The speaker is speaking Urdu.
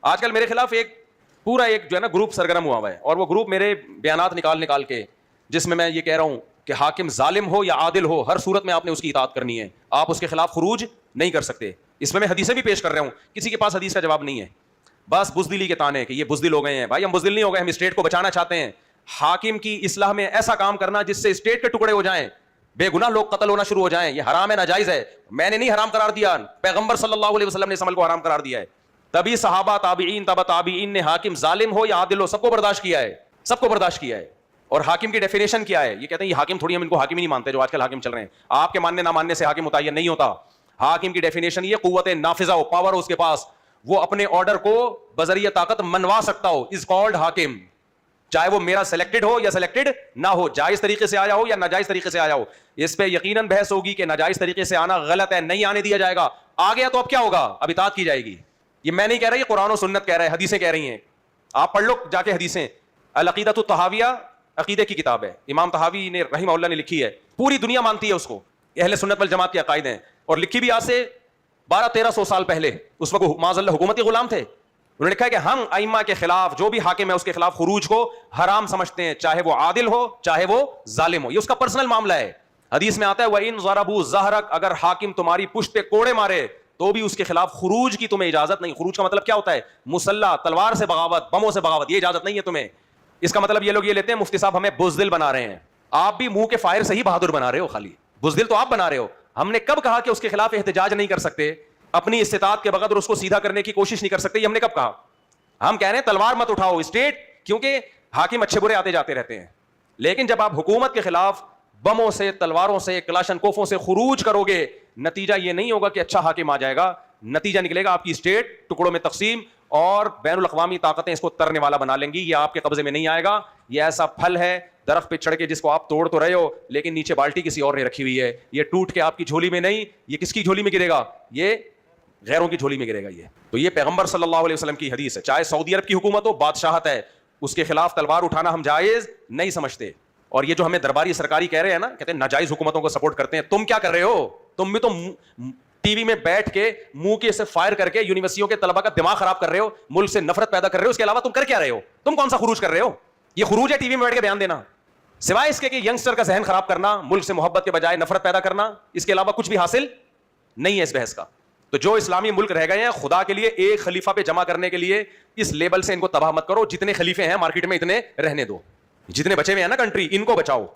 آج کل میرے خلاف ایک پورا ایک جو ہے نا گروپ سرگرم ہوا ہوا ہے, اور وہ گروپ میرے بیانات نکال کے جس میں یہ کہہ رہا ہوں کہ حاکم ظالم ہو یا عادل ہو, ہر صورت میں آپ نے اس کی اطاعت کرنی ہے, آپ اس کے خلاف خروج نہیں کر سکتے. اس میں حدیثیں بھی پیش کر رہا ہوں, کسی کے پاس حدیث کا جواب نہیں ہے, بس بزدلی کے تانے کہ یہ بزدل ہو گئے ہیں. بھائی ہم بزدل نہیں ہو گئے, ہم اسٹیٹ کو بچانا چاہتے ہیں. حاکم کی اصلاح میں ایسا کام کرنا جس سے اسٹیٹ کے ٹکڑے ہو جائیں, بے گناہ لوگ قتل ہونا شروع ہو جائیں. یہ حرام ہے, ناجائز ہے. میں نے نہیں حرام قرار دیا, پیغمبر صلی اللہ علیہ وسلم نے اس عمل کو حرام قرار دیا ہے. تبھی صحابہ, تابعین, تبع تابعین نے حاکم ظالم ہو یا عادل ہو سب کو برداشت کیا ہے, سب کو برداشت کیا ہے. اور حاکم کی ڈیفینیشن کیا ہے؟ یہ کہتے ہیں یہ حاکم تھوڑی, ہم ان کو حاکم ہی نہیں مانتے جو آج کل حاکم چل رہے ہیں. آپ کے ماننے نہ ماننے سے حاکم متعین نہیں ہوتا. حاکم کی ڈیفینیشن یہ قوت نافذہ ہو, پاور ہو اس کے پاس, وہ اپنے آرڈر کو بذریعہ طاقت منوا سکتا ہو, از کالڈ حاکم. چاہے وہ میرا سلیکٹڈ ہو یا سلیکٹڈ نہ ہو, جائز طریقے سے آیا ہو یا ناجائز طریقے سے آیا ہو. اس پہ یقیناً بحث ہوگی کہ ناجائز طریقے سے آنا غلط ہے, نہیں آنے دیا جائے گا. آ گیا تو اب کیا ہوگا؟ اب اطاعت کی جائے گی. یہ میں نہیں کہہ رہا, یہ قرآن و سنت کہہ رہا ہے, حدیثیں کہہ رہی ہیں. آپ پڑھ لو جا کے حدیثیں. العقیدۃ الطحاویہ عقیدے کی کتاب ہے, امام طحاوی نے رحمہ اللہ نے لکھی ہے, پوری دنیا مانتی ہے اس کو, اہل سنت والجماعت کے عقائد ہیں, اور لکھی بھی آج سے 1200-1300 سال پہلے. اس وقت معاذ اللہ حکومتی غلام تھے. انہوں نے کہا کہ ہم ائمہ کے خلاف, جو بھی حاکم ہے اس کے خلاف خروج کو حرام سمجھتے ہیں, چاہے وہ عادل ہو چاہے وہ ظالم ہو. یہ اس کا پرسنل معاملہ ہے. حدیث میں آتا ہے وَإِن ضَرَبُوا ظَهْرَكَ, اگر حاکم تمہاری پشت پہ کوڑے مارے تو بھی اس کے خلاف خروج کی تمہیں اجازت نہیں. خروج کا مطلب کیا ہوتا ہے؟ مسلح, تلوار سے بغاوت, بموں سے بغاوت, یہ اجازت نہیں ہے تمہیں. اس کا مطلب یہ لوگ یہ لیتے ہیں مفتی صاحب ہمیں بزدل بنا رہے ہیں. آپ بھی منہ کے فائر سے ہی بہادر بنا رہے ہو, خالی بزدل تو آپ بنا رہے ہو. ہم نے کب کہا کہ اس کے خلاف احتجاج نہیں کر سکتے, اپنی استطاعت کے بغیر اس کو سیدھا کرنے کی کوشش نہیں کر سکتے؟ یہ ہم نے کب کہا؟ ہم کہہ رہے ہیں تلوار مت اٹھاؤ اسٹیٹ, کیونکہ حاکم اچھے برے آتے جاتے رہتے ہیں. لیکن جب آپ حکومت کے خلاف بموں سے, تلواروں سے, کلاشن کوفوں سے خروج کرو گے, نتیجہ یہ نہیں ہوگا کہ اچھا حاکم آ جائے گا. نتیجہ نکلے گا آپ کی اسٹیٹ ٹکڑوں میں تقسیم, اور بین الاقوامی طاقتیں اس کو ترنے والا بنا لیں گی. یہ آپ کے قبضے میں نہیں آئے گا. یہ ایسا پھل ہے درخت پہ چڑھ کے جس کو آپ توڑ تو رہے ہو, لیکن نیچے بالٹی کسی اور نے رکھی ہوئی ہے. یہ ٹوٹ کے آپ کی جھولی میں نہیں, یہ کس کی جھولی میں گرے گا؟ یہ غیروں کی جھولی میں گرے گا. یہ تو یہ پیغمبر صلی اللہ علیہ وسلم کی حدیث ہے. چاہے سعودی عرب کی حکومت ہو, بادشاہت ہے, اس کے خلاف تلوار اٹھانا ہم جائز نہیں سمجھتے. اور یہ جو ہمیں درباری سرکاری کہہ رہے ہیں نا, کہتے ہیں ناجائز حکومتوں کو سپورٹ کرتے ہیں. تم کیا کر رہے ہو؟ تم بھی تو ٹی وی میں بیٹھ کے منہ کے سے فائر کر کے یونیورسٹیوں کے طلباء کا دماغ خراب کر رہے ہو, ملک سے نفرت پیدا کر رہے ہو. اس کے علاوہ تم کر کیا رہے ہو؟ تم کون سا خروج کر رہے ہو؟ یہ خروج ہے ٹی وی میں بیٹھ کے بیان دینا, سوائے اس کے کہ ینگسٹر کا ذہن خراب کرنا, ملک سے محبت کے بجائے نفرت پیدا کرنا. اس کے علاوہ کچھ بھی حاصل نہیں ہے اس بحث کا. تو جو اسلامی ملک رہ گئے ہیں, خدا کے لیے ایک خلیفہ پہ جمع کرنے کے لیے اس لیبل سے ان کو تباہ مت کرو. جتنے خلیفے ہیں مارکیٹ میں اتنے رہنے دو, جتنے بچے ہوئے ہیں نا کنٹری, ان کو بچاؤ.